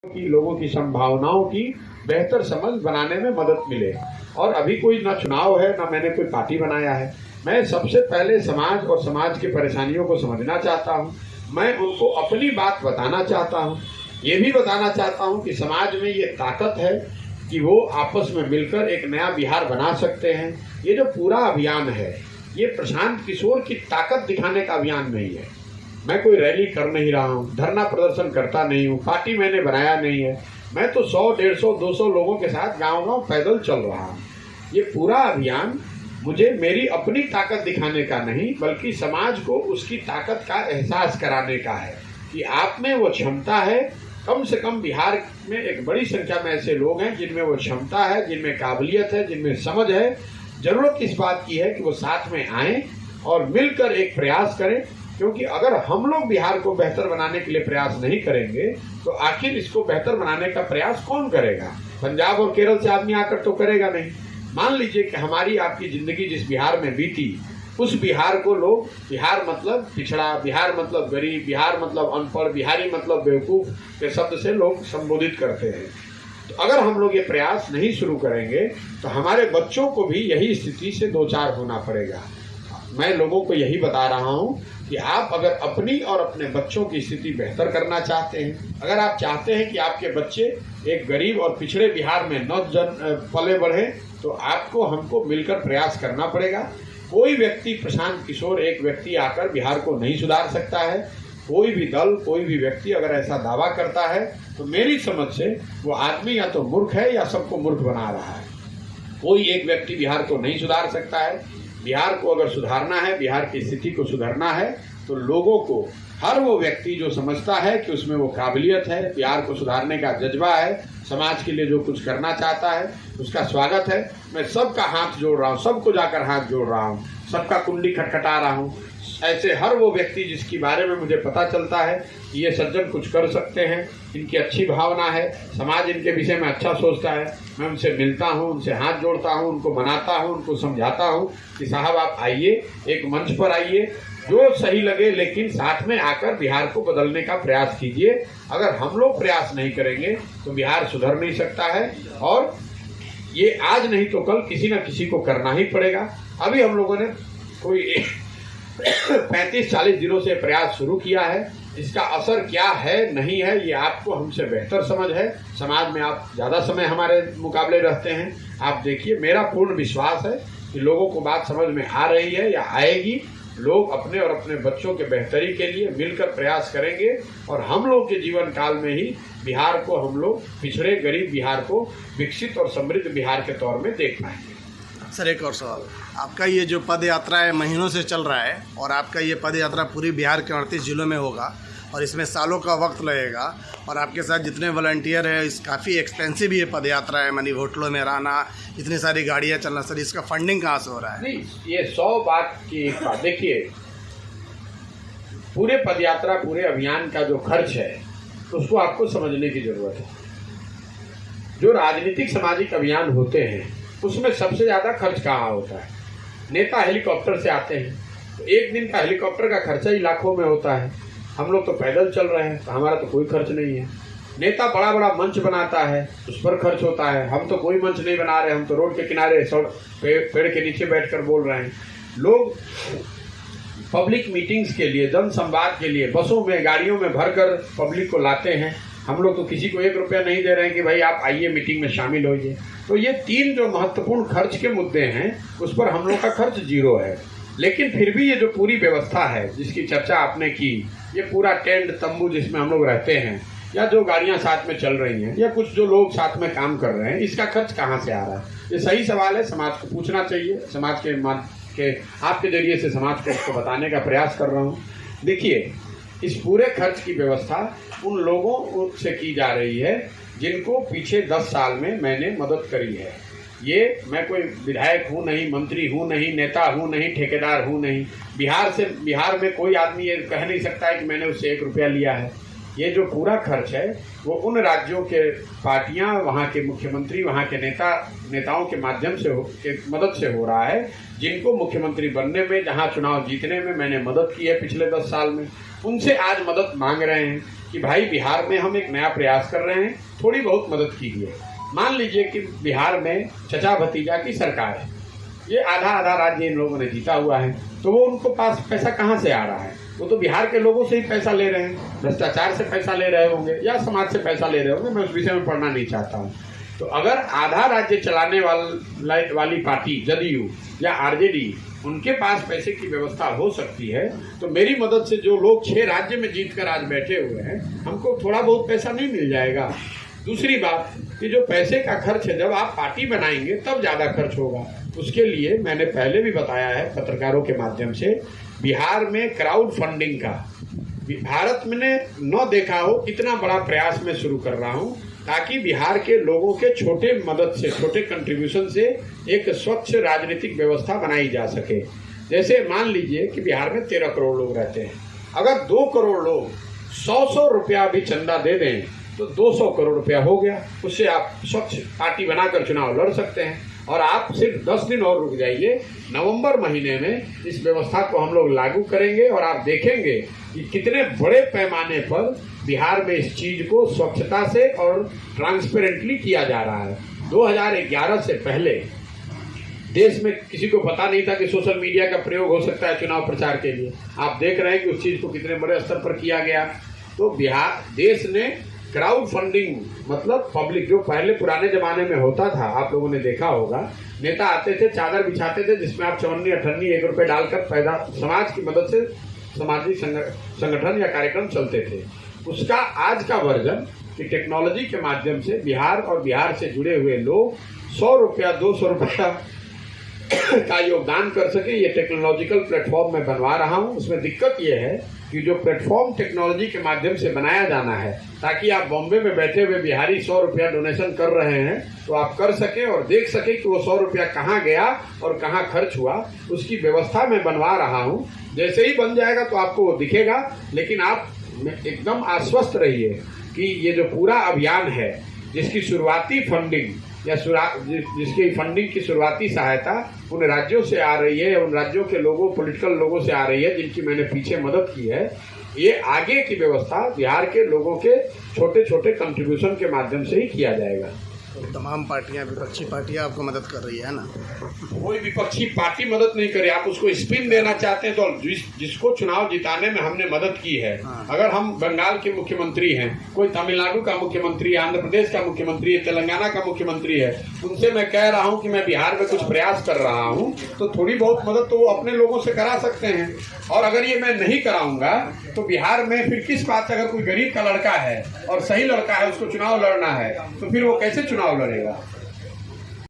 की लोगों की संभावनाओं की बेहतर समझ बनाने में मदद मिले। और अभी कोई ना चुनाव है ना मैंने कोई पार्टी बनाया है। मैं सबसे पहले समाज और समाज की परेशानियों को समझना चाहता हूँ। मैं उनको अपनी बात बताना चाहता हूँ। ये भी बताना चाहता हूँ कि समाज में ये ताकत है कि वो आपस में मिलकर एक नया बिहार बना सकते हैं। ये जो पूरा अभियान है ये प्रशांत किशोर की ताकत दिखाने का अभियान नहीं है। मैं कोई रैली कर नहीं रहा हूँ, धरना प्रदर्शन करता नहीं हूँ, पार्टी मैंने बनाया नहीं है। मैं तो 100, 150, 200 लोगों के साथ गांव-गांव पैदल चल रहा हूँ। ये पूरा अभियान मुझे मेरी अपनी ताकत दिखाने का नहीं बल्कि समाज को उसकी ताकत का एहसास कराने का है कि आप में वो क्षमता है। कम से कम बिहार में एक बड़ी संख्या में ऐसे लोग हैं जिनमें वो क्षमता है, जिनमें काबिलियत है, जिनमें समझ है। जरूरत इस बात की है कि वो साथ में आएं और मिलकर एक प्रयास करें, क्योंकि अगर हम लोग बिहार को बेहतर बनाने के लिए प्रयास नहीं करेंगे तो आखिर इसको बेहतर बनाने का प्रयास कौन करेगा? पंजाब और केरल से आदमी आकर तो करेगा नहीं। मान लीजिए कि हमारी आपकी जिंदगी जिस बिहार में बीती उस बिहार को लोग बिहार मतलब पिछड़ा, बिहार मतलब गरीब, बिहार मतलब अनपढ़, बिहारी मतलब बेवकूफ़ के शब्द से लोग संबोधित करते हैं। तो अगर हम लोग ये प्रयास नहीं शुरू करेंगे तो हमारे बच्चों को भी यही स्थिति से दो चार होना पड़ेगा। मैं लोगों को यही बता रहा हूँ कि आप अगर अपनी और अपने बच्चों की स्थिति बेहतर करना चाहते हैं, अगर आप चाहते हैं कि आपके बच्चे एक गरीब और पिछड़े बिहार में न पले बढ़े, तो आपको हमको मिलकर प्रयास करना पड़ेगा। कोई व्यक्ति, प्रशांत किशोर एक व्यक्ति आकर बिहार को नहीं सुधार सकता है। कोई भी दल, कोई भी व्यक्ति अगर ऐसा दावा करता है तो मेरी समझ से वो आदमी या तो मूर्ख है या सबको मूर्ख बना रहा है। कोई एक व्यक्ति बिहार को नहीं सुधार सकता है। बिहार को अगर सुधारना है, बिहार की स्थिति को सुधारना है, तो लोगों को, हर वो व्यक्ति जो समझता है कि उसमें वो काबिलियत है, बिहार को सुधारने का जज्बा है, समाज के लिए जो कुछ करना चाहता है, उसका स्वागत है। मैं सबका हाथ जोड़ रहा हूँ, सबको जाकर हाथ जोड़ रहा हूँ, सबका कुंडी खटखटा रहा हूँ। ऐसे हर वो व्यक्ति जिसके बारे में मुझे पता चलता है कि ये सज्जन कुछ कर सकते हैं, इनकी अच्छी भावना है, समाज इनके विषय में अच्छा सोचता है, मैं उनसे मिलता हूँ, उनसे हाथ जोड़ता हूँ, उनको मनाता हूँ, उनको समझाता हूँ कि साहब आप आइए, एक मंच पर आइए, जो सही लगे, लेकिन साथ में आकर बिहार को बदलने का प्रयास कीजिए। अगर हम लोग प्रयास नहीं करेंगे तो बिहार सुधर नहीं सकता है और ये आज नहीं तो कल किसी न किसी को करना ही पड़ेगा। अभी हम लोगों ने कोई 35-40 दिनों से प्रयास शुरू किया है। इसका असर क्या है नहीं है ये आपको हमसे बेहतर समझ है। समाज में आप ज़्यादा समय हमारे मुकाबले रहते हैं। आप देखिए, मेरा पूर्ण विश्वास है कि लोगों को बात समझ में आ रही है या आएगी। लोग अपने और अपने बच्चों के बेहतरी के लिए मिलकर प्रयास करेंगे और हम लोग के जीवन काल में ही बिहार को, हम लोग पिछड़े गरीब बिहार को विकसित और समृद्ध बिहार के तौर में देख पाएंगे। सर, एक और सवाल, आपका ये जो पद यात्रा है महीनों से चल रहा है और आपका ये पद यात्रा पूरी बिहार के 38 जिलों में होगा और इसमें सालों का वक्त लगेगा और आपके साथ जितने वॉलंटियर हैं, इस काफ़ी एक्सपेंसिव ये पद यात्रा है, मानी होटलों में रहना, इतनी सारी गाड़ियाँ चलना। सर, इसका फंडिंग कहाँ से हो रहा है? नहीं, ये 100 बात की एक बात। देखिए, पूरे पद यात्रा, पूरे अभियान का जो खर्च है उसको आपको समझने की जरूरत है। जो राजनीतिक सामाजिक अभियान होते हैं उसमें सबसे ज़्यादा खर्च कहाँ होता है? नेता हेलीकॉप्टर से आते हैं तो एक दिन का हेलीकॉप्टर का खर्चा ही लाखों में होता है। हम लोग तो पैदल चल रहे हैं तो हमारा तो कोई खर्च नहीं है। नेता बड़ा बड़ा मंच बनाता है, उस पर खर्च होता है। हम तो कोई मंच नहीं बना रहे, हम तो रोड के किनारे पेड़ के नीचे बैठकर बोल रहे हैं। लोग पब्लिक मीटिंग्स के लिए, जन संवाद के लिए बसों में, गाड़ियों में भरकर पब्लिक को लाते हैं। हम लोग तो किसी को 1 रुपया नहीं दे रहे हैं कि भाई आप आइए मीटिंग में शामिल होइए। तो ये 3 जो महत्वपूर्ण खर्च के मुद्दे हैं उस पर हम लोग का खर्च 0 है। लेकिन फिर भी ये जो पूरी व्यवस्था है जिसकी चर्चा आपने की, ये पूरा टेंट तंबू जिसमें हम लोग रहते हैं, या जो गाड़ियां साथ में चल रही हैं, या कुछ जो लोग साथ में काम कर रहे हैं, इसका खर्च कहाँ से आ रहा है? ये सही सवाल है, समाज को पूछना चाहिए। समाज के आपके जरिए से समाज को इसको बताने का प्रयास कर रहा हूँ। देखिए, इस पूरे खर्च की व्यवस्था उन लोगों से की जा रही है जिनको पीछे 10 साल में मैंने मदद करी है। ये मैं कोई विधायक हूँ नहीं, मंत्री हूँ नहीं, नेता हूँ नहीं, ठेकेदार हूँ नहीं। बिहार में कोई आदमी ये कह नहीं सकता है कि मैंने उससे 1 रुपया लिया है। ये जो पूरा खर्च है वो उन राज्यों के पार्टियां, वहाँ के मुख्यमंत्री, वहाँ के नेताओं के माध्यम से मदद से हो रहा है, जिनको मुख्यमंत्री बनने में, जहाँ चुनाव जीतने में मैंने मदद की है पिछले 10 साल में, उनसे आज मदद मांग रहे हैं। कि भाई बिहार में हम एक नया प्रयास कर रहे हैं, थोड़ी बहुत मदद कीजिए। मान लीजिए कि बिहार में चचा भतीजा की सरकार है, ये आधा आधा राज्य इन लोगों ने जीता हुआ है, तो वो उनको पास पैसा कहाँ से आ रहा है? वो तो बिहार के लोगों से ही पैसा ले रहे हैं, भ्रष्टाचार से पैसा ले रहे होंगे या समाज से पैसा ले रहे होंगे, मैं उस विषय में पढ़ना नहीं चाहता हूँ। तो अगर आधा राज्य चलाने वाली पार्टी जदयू या आरजेडी उनके पास पैसे की व्यवस्था हो सकती है, तो मेरी मदद से जो लोग 6 राज्य में जीत कर आज बैठे हुए हैं, हमको थोड़ा बहुत पैसा नहीं मिल जाएगा? दूसरी बात कि जो पैसे का खर्च है, जब आप पार्टी बनाएंगे तब ज़्यादा खर्च होगा। उसके लिए मैंने पहले भी बताया है पत्रकारों के माध्यम से, बिहार में क्राउड फंडिंग का भारत में ने न देखा हो इतना बड़ा प्रयास मैं शुरू कर रहा हूँ, ताकि बिहार के लोगों के छोटे मदद से, छोटे कंट्रीब्यूशन से एक स्वच्छ राजनीतिक व्यवस्था बनाई जा सके। जैसे मान लीजिए कि बिहार में 13 करोड़ लोग रहते हैं, अगर 2 करोड़ लोग 100 रुपया भी चंदा दे दें तो 200 करोड़ रुपया हो गया। उससे आप स्वच्छ पार्टी बनाकर चुनाव लड़ सकते हैं। और आप सिर्फ 10 दिन और रुक जाइए, नवंबर महीने में इस व्यवस्था को हम लोग लागू करेंगे और आप देखेंगे कि कितने बड़े पैमाने पर बिहार में इस चीज को स्वच्छता से और ट्रांसपेरेंटली किया जा रहा है। 2011 से पहले देश में किसी को पता नहीं था कि सोशल मीडिया का प्रयोग हो सकता है चुनाव प्रचार के लिए। आप देख रहे हैं कि उस चीज को कितने बड़े स्तर पर किया गया। तो बिहार देश ने क्राउड फंडिंग, मतलब पब्लिक, जो पहले पुराने जमाने में होता था, आप लोगों ने देखा होगा, नेता आते थे, चादर बिछाते थे जिसमें आप 54-58 1 रुपये डालकर पैदा समाज की मदद से सामाजिक संगठन या कार्यक्रम चलते थे। उसका आज का वर्जन कि टेक्नोलॉजी के माध्यम से बिहार और बिहार से जुड़े हुए लोग 100 रुपया 200 रुपया का योगदान कर सके, ये टेक्नोलॉजिकल प्लेटफॉर्म मैं बनवा रहा हूँ। उसमें दिक्कत ये है कि जो प्लेटफॉर्म टेक्नोलॉजी के माध्यम से बनाया जाना है, ताकि आप बॉम्बे में बैठे हुए बिहारी 100 रुपया डोनेशन कर रहे हैं तो आप कर सकें और देख सकें कि वो 100 रुपया कहाँ गया और कहाँ खर्च हुआ, उसकी व्यवस्था मैं बनवा रहा हूँ। जैसे ही बन जाएगा तो आपको वो दिखेगा। लेकिन आप एकदम आश्वस्त रहिए कि ये जो पूरा अभियान है, जिसकी शुरुआती फंडिंग या जिसकी फंडिंग की शुरुआती सहायता उन राज्यों से आ रही है, उन राज्यों के लोगों, पॉलिटिकल लोगों से आ रही है जिनकी मैंने पीछे मदद की है, ये आगे की व्यवस्था बिहार के लोगों के छोटे छोटे कंट्रीब्यूशन के माध्यम से ही किया जाएगा। तो तमाम पार्टियां, विपक्षी पार्टियां आपको मदद कर रही है ना? कोई विपक्षी पार्टी मदद नहीं करे। आप उसको स्पिन देना चाहते हैं तो जिसको चुनाव जिताने में हमने मदद की है, अगर हम बंगाल के मुख्यमंत्री हैं, कोई तमिलनाडु का मुख्यमंत्री है, आंध्र प्रदेश का मुख्यमंत्री है, तेलंगाना का मुख्यमंत्री है, उनसे मैं कह रहा हूं कि मैं बिहार में कुछ प्रयास कर रहा हूं, तो थोड़ी बहुत मदद तो वो अपने लोगों से करा सकते हैं। और अगर ये मैं नहीं कराऊंगा तो बिहार में फिर किस बात से, अगर कोई गरीब का लड़का है और सही लड़का है, उसको चुनाव लड़ना है, तो फिर वो कैसे चुनाव लड़ेगा?